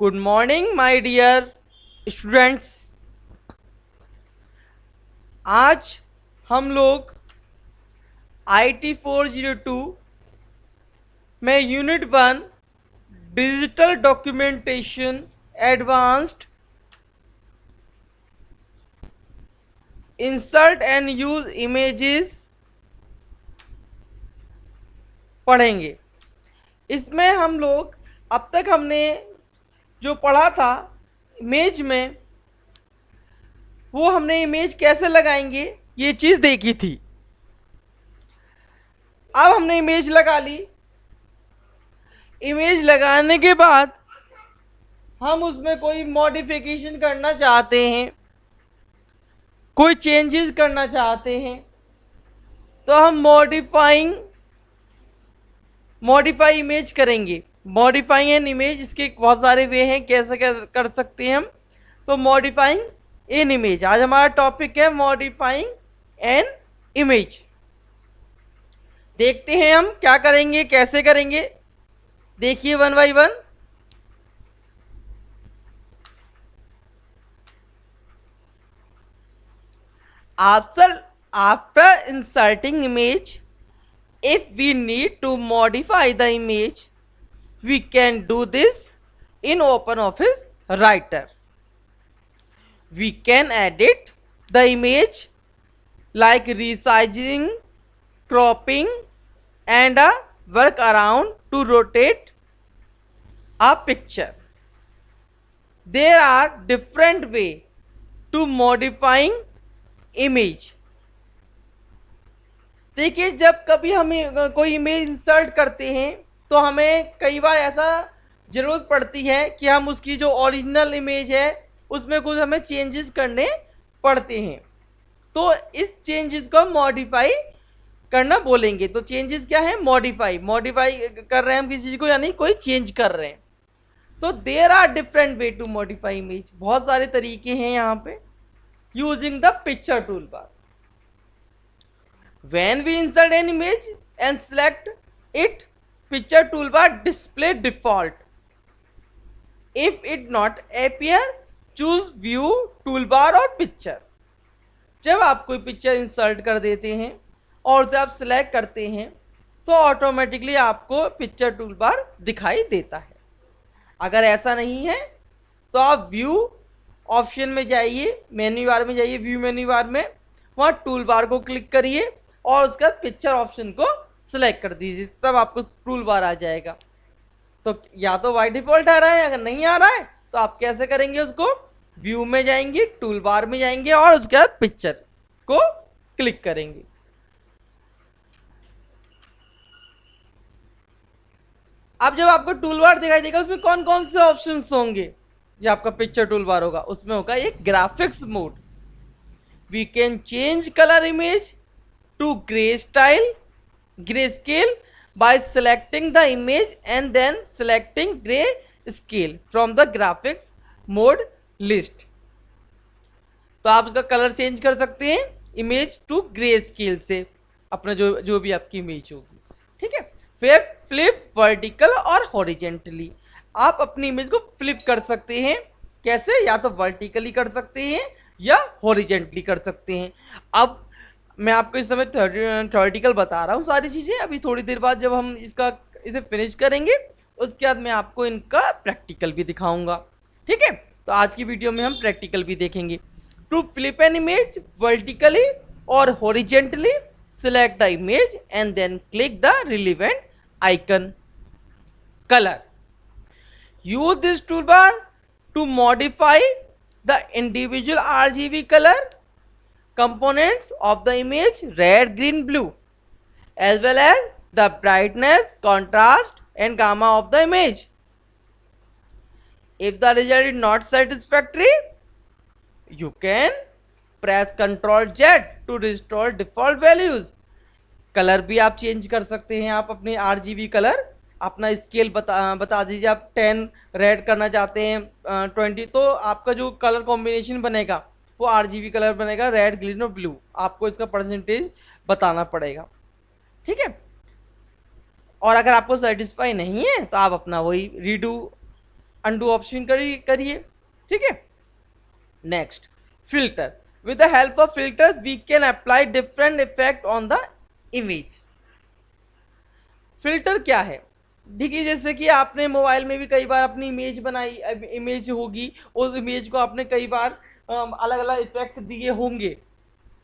Good morning my dear students. आज हम लोग IT 402 में unit 1 digital documentation advanced insert and use images पढ़ेंगे। इसमें हम लोग अब तक हमने जो पढ़ा था इमेज में, वो हमने इमेज कैसे लगाएंगे ये चीज़ देखी थी। अब हमने इमेज लगा ली। इमेज लगाने के बाद हम उसमें कोई मॉडिफिकेशन करना चाहते हैं, कोई चेंजेस करना चाहते हैं, तो हम मॉडिफाई इमेज करेंगे। मॉडिफाइंग एन इमेज, इसके बहुत सारे वे हैं कैसे कर सकते हैं हम। तो मॉडिफाइंग एन इमेज, आज हमारा टॉपिक है मॉडिफाइंग एन इमेज। देखते हैं हम क्या करेंगे, कैसे करेंगे। देखिए one by one. After inserting image, if we need to modify the image, we can do this in OpenOffice Writer. We can edit the image like resizing, cropping, and a workaround to rotate a picture. There are different ways to modifying image. देखिए, जब कभी हम कोई image insert करते हैं तो हमें कई बार ऐसा ज़रूरत पड़ती है कि हम उसकी जो ओरिजिनल इमेज है उसमें कुछ हमें चेंजेस करने पड़ते हैं। तो इस चेंजेस को मॉडिफाई करना बोलेंगे। तो चेंजेस क्या है? मॉडिफाई कर रहे हैं हम किसी चीज़ को, यानी कोई चेंज कर रहे हैं। तो there are different way to modify image, बहुत सारे तरीके हैं यहाँ पे। Using the picture tool bar, when we insert an image and select it, picture toolbar display default. If it not appear, choose view toolbar और picture. जब आप कोई पिक्चर इंसर्ट कर देते हैं और उसे आप सिलेक्ट करते हैं तो ऑटोमेटिकली आपको पिक्चर टूलबार दिखाई देता है। अगर ऐसा नहीं है तो आप व्यू ऑप्शन में जाइए, मेन्यू बार में जाइए, व्यू मेन्यू बार में, वहाँ टूल बार को क्लिक करिए और उसके बाद पिक्चर ऑप्शन को सिलेक्ट कर दीजिए, तब आपको टूल बार आ जाएगा। तो या तो बाय डिफॉल्ट आ रहा है, अगर नहीं आ रहा है तो आप कैसे करेंगे उसको? व्यू में जाएंगे, टूल बार में जाएंगे और उसके बाद पिक्चर को क्लिक करेंगे। अब जब आपको टूल बार दिखाई देगा उसमें कौन कौन से ऑप्शंस होंगे? जो आपका पिक्चर टूल बार होगा उसमें होगा एक graphics mode. We can change colour image to grayscale by selecting the image and then selecting grayscale from the graphics mode list. तो आप इसका कलर चेंज कर सकते हैं इमेज टू ग्रे स्केल से, अपना जो भी आपकी इमेज होगी। ठीक है। फिर फ्लिप वर्टिकल और हॉरिजेंटली, आप अपनी इमेज को फ्लिप कर सकते हैं। कैसे? या तो वर्टिकली कर सकते हैं या हॉरिजेंटली कर सकते हैं। अब मैं आपको इस समय थ्योरेटिकल बता रहा हूँ सारी चीज़ें। अभी थोड़ी देर बाद जब हम इसे फिनिश करेंगे उसके बाद मैं आपको इनका प्रैक्टिकल भी दिखाऊंगा। ठीक है। तो आज की वीडियो में हम प्रैक्टिकल भी देखेंगे। To flip an image vertically और horizontally, select the image and then click the relevant icon. Colour, use this tool bar to modify the individual RGB color components of the image, red, green, blue, as well as the brightness, contrast and gamma of the image. If the result is not satisfactory, you can press Ctrl Z to restore default values. Colour भी आप change कर सकते हैं। आप अपने RGB colour, अपना scale बता दीजिए। आप 10 रेड करना चाहते हैं, 20, तो आपका जो कलर कॉम्बिनेशन बनेगा वो RGB कलर बनेगा, रेड, ग्रीन और ब्लू। आपको इसका परसेंटेज बताना पड़ेगा। ठीक है। और अगर आपको सेटिस्फाई नहीं है तो आप अपना वही रीडू अनडू ऑप्शन करिए, ठीक है। Next, filter. With the help of filters we can apply different effect on the image. Filter क्या है? देखिए, जैसे कि आपने मोबाइल में भी कई बार अपनी इमेज बनाई, इमेज होगी, उस इमेज को आपने कई बार अलग अलग इफेक्ट दिए होंगे,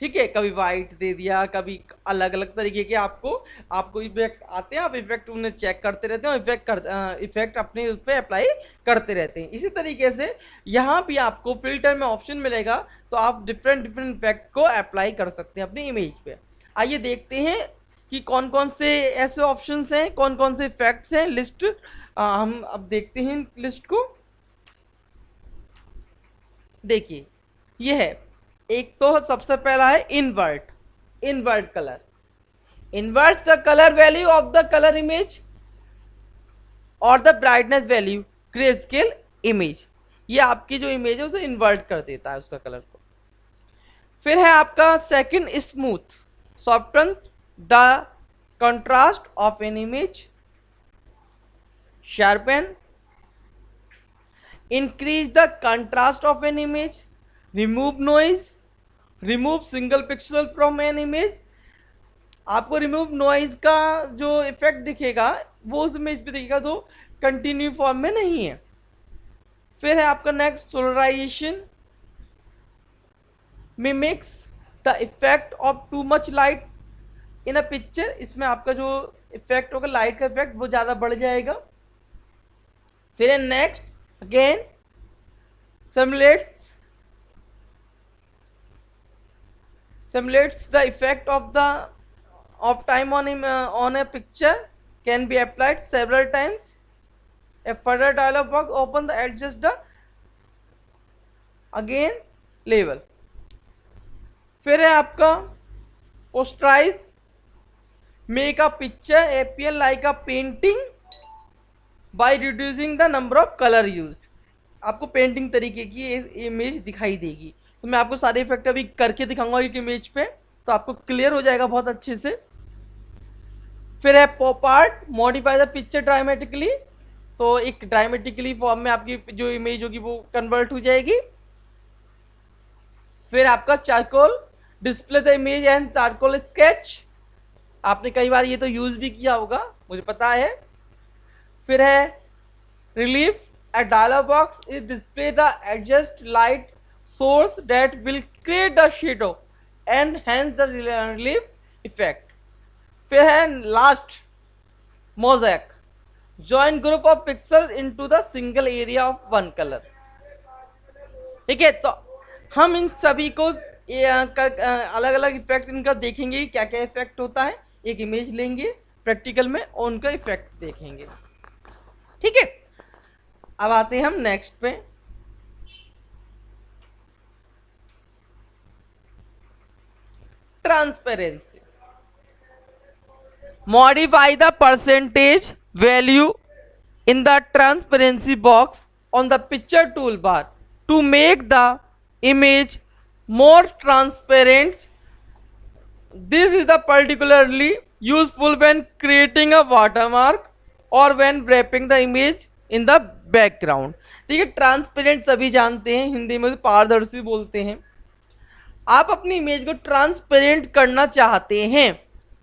ठीक है। कभी वाइट दे दिया, कभी अलग अलग तरीके के आपको इफेक्ट आते हैं, आप इफेक्ट उन्हें चेक करते रहते हैं और इफेक्ट अपने उस पर अप्लाई करते रहते हैं। इसी तरीके से यहाँ भी आपको फिल्टर में ऑप्शन मिलेगा, तो आप डिफरेंट डिफरेंट इफेक्ट को अप्लाई कर सकते हैं अपनी इमेज पे। आइए देखते हैं कि कौन कौन से ऐसे ऑप्शंस हैं, कौन कौन से इफेक्ट्स हैं। लिस्ट हम अब देखते हैं लिस्ट को। देखिए, ये है, एक तो सबसे पहला है invert colour. Invert the colour value of the colour image और the brightness value grey scale image. ये आपकी जो इमेज है उसे इन्वर्ट कर देता है, उसका कलर को। फिर है आपका second, smooth, soften the contrast of an image, sharpen, increase the contrast of an image, remove noise, remove single pixel from an image. आपको रिमूव नॉइज का जो इफेक्ट दिखेगा वो उस इमेज पे दिखेगा जो कंटिन्यू फॉर्म में नहीं है। फिर है आपका next, solarisation, mimics the effect of too much light in a picture. इसमें आपका जो इफेक्ट होगा, लाइट का इफेक्ट, वो ज्यादा बढ़ जाएगा। फिर है next, again simulates the effect of time on a picture can be applied several times. A further dialog box open the adjust the again level. फिर है आपका posterize, make a picture appear like a painting by reducing the number of color used. आपको painting तरीके की image दिखाई देगी। तो मैं आपको सारे इफेक्ट अभी करके दिखाऊंगा एक इमेज पे, तो आपको क्लियर हो जाएगा बहुत अच्छे से। फिर है pop art, modify the picture dramatically. तो एक ड्रामेटिकली फॉर्म में आपकी जो इमेज होगी वो कन्वर्ट हो जाएगी। फिर आपका charcoal, display the image and charcoal sketch. आपने कई बार ये तो यूज भी किया होगा, मुझे पता है। फिर है relief, a dialog box is display the adjust light source that will create the shadow and hence the relief effect. फिर है last, mosaic, join group of pixels into the single area of one color। ठीक है, तो हम इन सभी को अलग अलग इफेक्ट इनका देखेंगे, क्या क्या इफेक्ट होता है। एक इमेज लेंगे प्रैक्टिकल में और उनका इफेक्ट देखेंगे, ठीक है। अब आते हैं हम नेक्स्ट पे। Transparency, modify the percentage value in the transparency box on the picture tool bar to make the image more transparent. This is the particularly useful when creating a watermark और when wrapping the image in the background. ठीक है, transparent सभी जानते हैं, हिंदी में पारदर्शी बोलते हैं। आप अपनी इमेज को ट्रांसपेरेंट करना चाहते हैं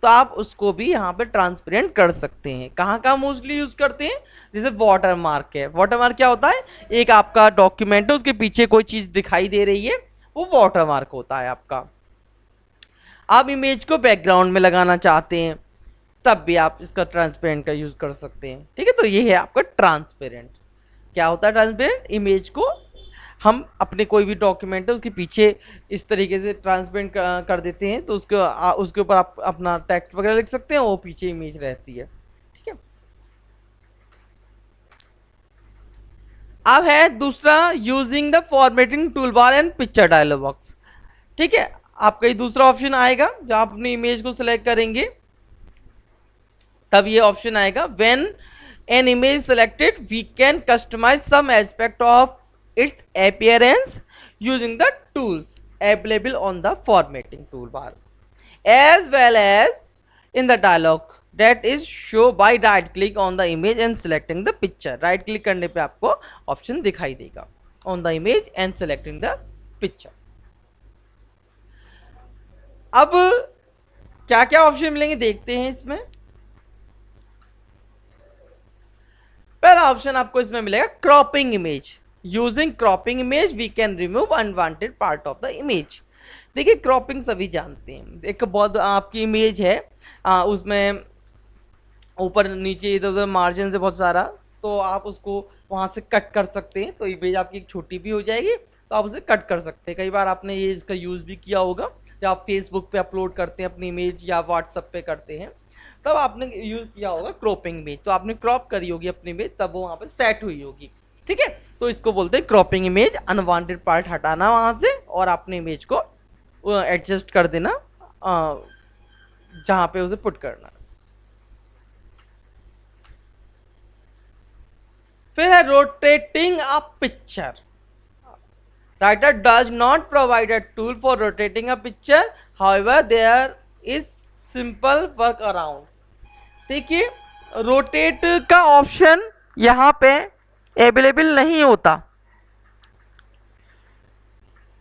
तो आप उसको भी यहाँ पे ट्रांसपेरेंट कर सकते हैं। कहाँ कहाँ मोस्टली यूज करते हैं? जैसे वाटर मार्क है। वाटर मार्क क्या होता है? एक आपका डॉक्यूमेंट है, उसके पीछे कोई चीज दिखाई दे रही है, वो वाटर मार्क होता है आपका। आप इमेज को बैकग्राउंड में लगाना चाहते हैं तब भी आप इसका ट्रांसपेरेंट का यूज कर सकते हैं। ठीक है, तो ये है आपका ट्रांसपेरेंट। क्या होता है ट्रांसपेरेंट? इमेज को हम अपने कोई भी डॉक्यूमेंट है उसके पीछे इस तरीके से ट्रांसपेरेंट कर देते हैं, तो उसके ऊपर आप अपना टेक्स्ट वगैरह लिख सकते हैं, वो पीछे इमेज रहती है। ठीक है, अब है दूसरा, using the formatting tool bar and picture dialog box. ठीक है, आपका ये दूसरा ऑप्शन आएगा जब आप अपनी इमेज को सिलेक्ट करेंगे तब ये ऑप्शन आएगा। When an image selected we can customise some aspect of its appearance using the tools available on the formatting tool bar as well as in the dialog that is show by right click on the image and selecting the picture. Right click करने पे आपको option दिखाई देगा on the image and selecting the picture. अब क्या क्या option मिलेंगे देखते हैं इसमें. पहला ऑप्शन आपको इसमें मिलेगा cropping image. Using cropping image we can remove unwanted part of the image. देखिए क्रॉपिंग सभी जानते हैं, एक बहुत आपकी इमेज है उसमें ऊपर नीचे इधर उधर मार्जिन से बहुत सारा, तो आप उसको वहाँ से कट कर सकते हैं, तो इमेज आपकी छोटी भी हो जाएगी, तो आप उसे कट कर सकते हैं. कई बार आपने ये इसका यूज़ भी किया होगा जब आप फेसबुक पे अपलोड करते हैं अपनी इमेज या व्हाट्सएप पे करते हैं, तब आपने यूज़ किया होगा क्रॉपिंग इमेज. तो आपने क्रॉप करी होगी अपनी इमेज, तब वो वहाँ पे सेट हुई होगी. ठीक है, तो इसको बोलते हैं क्रॉपिंग इमेज. अनवांटेड पार्ट हटाना वहाँ से और अपने इमेज को एडजस्ट कर देना जहाँ पे उसे पुट करना. फिर है rotating a picture. Writer does not provide a tool for rotating a picture, however there is simple work around. देखिए रोटेट का ऑप्शन यहाँ पे अवेलेबल नहीं होता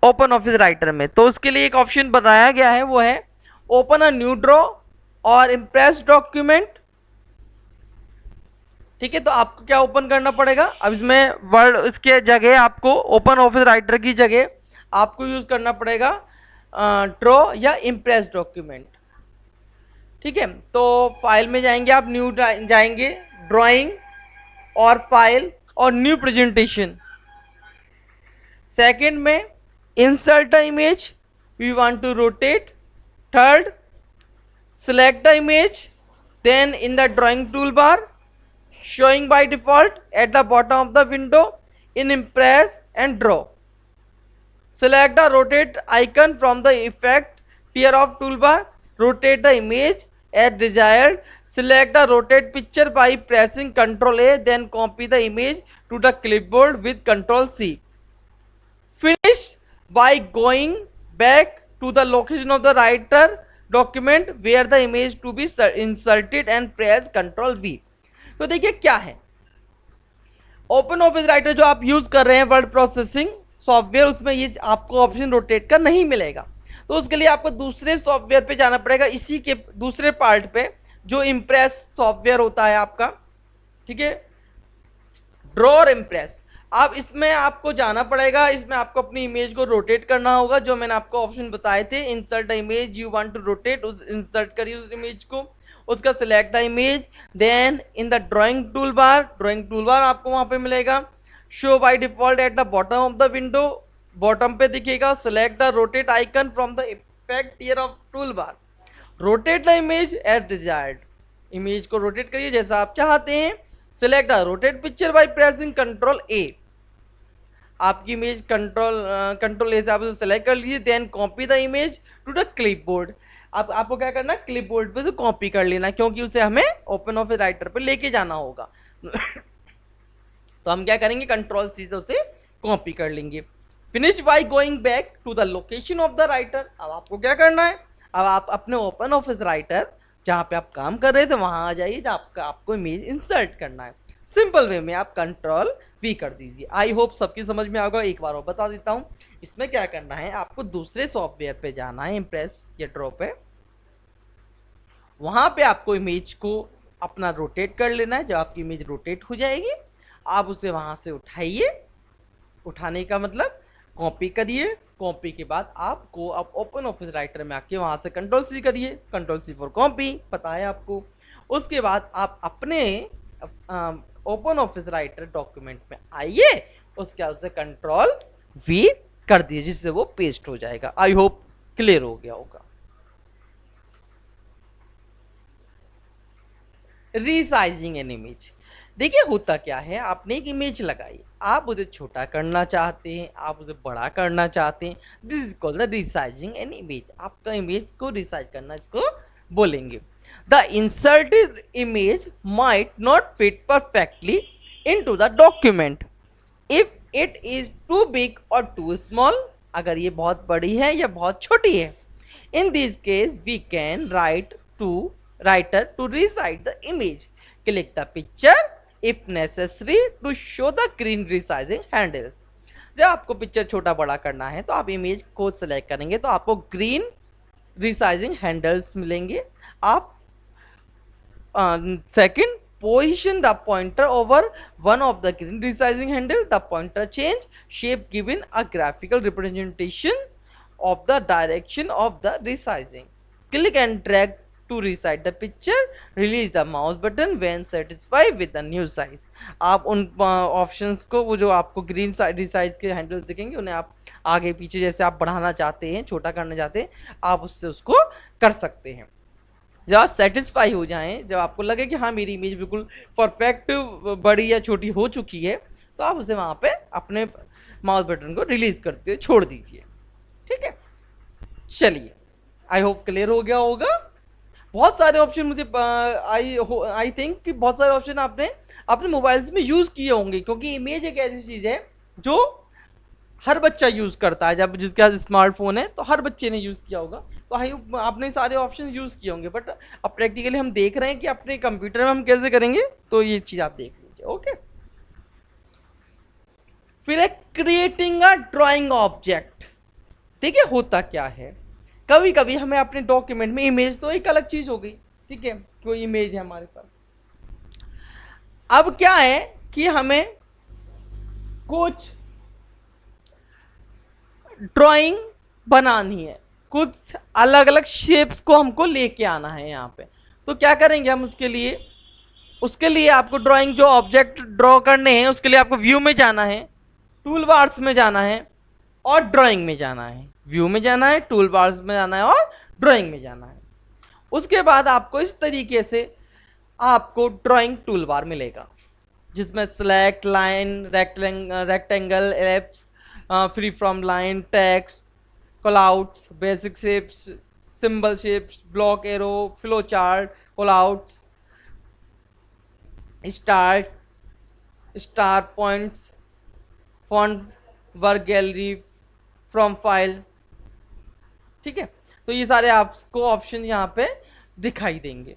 ओपन ऑफिस राइटर में, तो उसके लिए एक ऑप्शन बताया गया है, वो है ओपन अ न्यू ड्रॉ और इम्प्रेस डॉक्यूमेंट. ठीक है, तो आपको क्या ओपन करना पड़ेगा, अब इसमें वर्ड इसके जगह आपको ओपन ऑफिस राइटर की जगह आपको यूज करना पड़ेगा ड्रॉ या इम्प्रेस डॉक्यूमेंट. ठीक है, तो फाइल में जाएंगे आप, न्यू जाएंगे, ड्राइंग और फाइल और न्यू प्रेजेंटेशन. सेकंड में insert the image, we want to rotate. Third select the image, then in the drawing toolbar showing by default at the bottom of the window in impress and draw, select the rotate icon from the effect tier of toolbar, rotate the image as desired, select the rotate picture by pressing Ctrl A, then copy the image to the clipboard with Ctrl C. Finish by going back to the location of the writer document where the image to be inserted and press Ctrl V. तो देखिए क्या है, open office writer जो आप use कर रहे हैं word processing software, उसमें ये आपको ऑप्शन रोटेट का नहीं मिलेगा. तो उसके लिए आपको दूसरे सॉफ्टवेयर पे जाना पड़ेगा, इसी के दूसरे पार्ट पे जो इम्प्रेस सॉफ्टवेयर होता है आपका. ठीक है, ड्रॉ और इम्प्रेस. अब इसमें आपको जाना पड़ेगा, इसमें आपको अपनी इमेज को रोटेट करना होगा, जो मैंने आपको ऑप्शन बताए थे. Insert the image you want to rotate, उस इंसर्ट करिए उस इमेज को, उसका select the image, then in the drawing tool bar आपको वहां पे मिलेगा. Show by default at the bottom of the window, bottom पे दिखेगा. Select the rotate icon from the effect tier of tool bar, rotate the image as desired. Image को rotate करिए जैसा आप चाहते हैं. Select the rotate picture by pressing Ctrl A. आपकी image control A से आप उसे सेलेक्ट कर लीजिए, then copy the image to the clipboard. अब आपको क्या करना है, क्लिपबोर्ड पे से कॉपी कर लेना, क्योंकि उसे हमें ओपन ऑफिस राइटर पे लेके जाना होगा. तो हम क्या करेंगे, Ctrl C से उसे कॉपी कर लेंगे. Finish by going back to the location of the writer. अब आपको क्या करना है, अब आप अपने ओपन ऑफिस राइटर जहाँ पे आप काम कर रहे थे वहां आ जाइए, जहाँ आपको इमेज इंसर्ट करना है. सिंपल वे में आप Ctrl V कर दीजिए. आई होप सबकी समझ में आएगा. एक बार और बता देता हूँ, इसमें क्या करना है, आपको दूसरे सॉफ्टवेयर पे जाना है, इम्प्रेस या ड्रॉ पे. वहां पे आपको इमेज को अपना रोटेट कर लेना है. जब आपकी इमेज रोटेट हो जाएगी, आप उसे वहां से उठाइए. उठाने का मतलब कॉपी करिए. कॉपी के बाद आपको अब ओपन ऑफिस राइटर में आके वहां से Ctrl C करिए. Ctrl C फॉर कॉपी, पता है आपको. उसके बाद आप अपने ओपन ऑफिस राइटर डॉक्यूमेंट में आइए, उसके बाद उसे Ctrl V कर दीजिए, जिससे वो पेस्ट हो जाएगा. आई होप क्लियर हो गया होगा. Resizing an image. देखिए होता क्या है, आपने एक इमेज लगाई, आप उसे छोटा करना चाहते हैं, आप उसे बड़ा करना चाहते हैं. This is called the resizing an image. आपका इमेज को रीसाइज करना इसको बोलेंगे. The inserted image might not fit perfectly into the document if it is too big or too small. अगर ये बहुत बड़ी है या बहुत छोटी है. In this case we can write to writer to resize the image. Click the picture if necessary to show the green resizing handles. जब आपको पिक्चर छोटा बड़ा करना है तो आप इमेज को सेलेक्ट करेंगे तो आपको ग्रीन रिसाइजिंग हैंडल्स मिलेंगे. आप second, position the pointer over one of the green resizing handle. The pointer change shape given a graphical representation of the direction of the resizing. Click and drag to resize the picture. Release the mouse button when satisfied with the new size. आप उन options को, वो जो आपको green resize के handles दिखेंगे, उन्हें आप आगे पीछे जैसे आप बढ़ाना चाहते हैं, छोटा करना चाहते हैं, आप उससे उसको कर सकते हैं. जब आप सेटिस्फाई हो जाएं, जब आपको लगे कि हाँ मेरी इमेज बिल्कुल परफेक्ट बड़ी या छोटी हो चुकी है, तो आप उसे वहाँ पे अपने माउस बटन को रिलीज करते हुए छोड़ दीजिए. ठीक है, चलिए, आई होप क्लियर हो गया होगा. बहुत सारे ऑप्शन मुझे आई थिंक कि बहुत सारे ऑप्शन आपने अपने मोबाइल्स में यूज़ किए होंगे, क्योंकि इमेज एक ऐसी चीज़ है जो हर बच्चा यूज़ करता है. जब जिसके पास स्मार्टफोन है तो हर बच्चे ने यूज़ किया होगा, तो आई आपने सारे ऑप्शन यूज़ किए होंगे. बट अब प्रैक्टिकली हम देख रहे हैं कि अपने कंप्यूटर में हम कैसे करेंगे, तो ये चीज़ आप देख लीजिए. ओके, फिर एक क्रिएटिंग अ ड्राइंग ऑब्जेक्ट. देखिए होता क्या है, कभी कभी हमें अपने डॉक्यूमेंट में इमेज तो एक अलग चीज़ हो गई, ठीक है, कोई इमेज है हमारे पास. अब क्या है कि हमें कुछ ड्राइंग बनानी है, कुछ अलग अलग शेप्स को हमको लेके आना है यहाँ पे. तो क्या करेंगे हम उसके लिए आपको ड्राइंग जो ऑब्जेक्ट ड्रॉ करने हैं, उसके लिए आपको व्यू में जाना है, टूल बार्स में जाना है और ड्राइंग में जाना है. व्यू में जाना है, टूल बार्स में जाना है और ड्राइंग में जाना है. उसके बाद आपको इस तरीके से आपको ड्राइंग टूल बार मिलेगा, जिसमें select, line, rectangle, ellipse, free from line, text, callouts, basic shapes, symbol shapes, block arrow, flow chart, callouts, start, star points, font, work gallery, from file. ठीक है, तो ये सारे आपको ऑप्शन यहाँ पे दिखाई देंगे.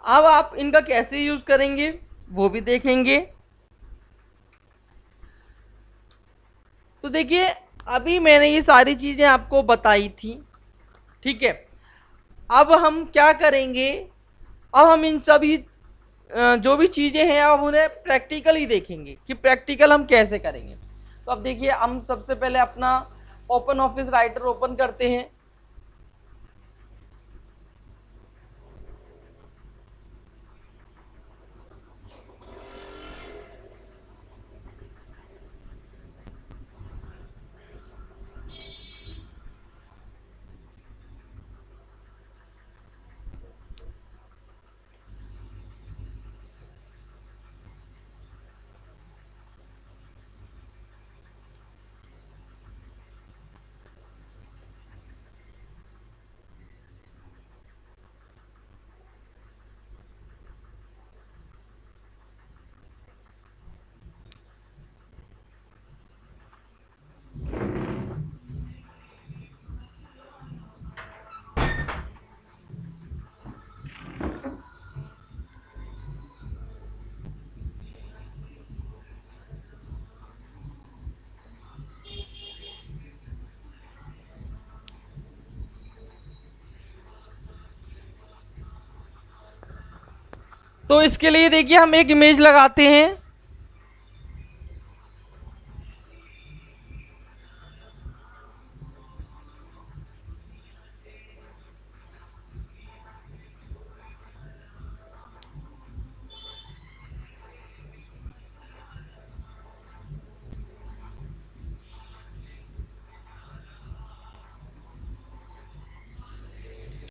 अब आप इनका कैसे यूज करेंगे वो भी देखेंगे. तो देखिए, अभी मैंने ये सारी चीज़ें आपको बताई थी, ठीक है. अब हम क्या करेंगे, अब हम इन सभी जो भी चीज़ें हैं अब उन्हें प्रैक्टिकली देखेंगे कि प्रैक्टिकल हम कैसे करेंगे. तो अब देखिए, हम सबसे पहले अपना ओपन ऑफिस राइटर ओपन करते हैं. तो इसके लिए देखिए हम एक इमेज लगाते हैं.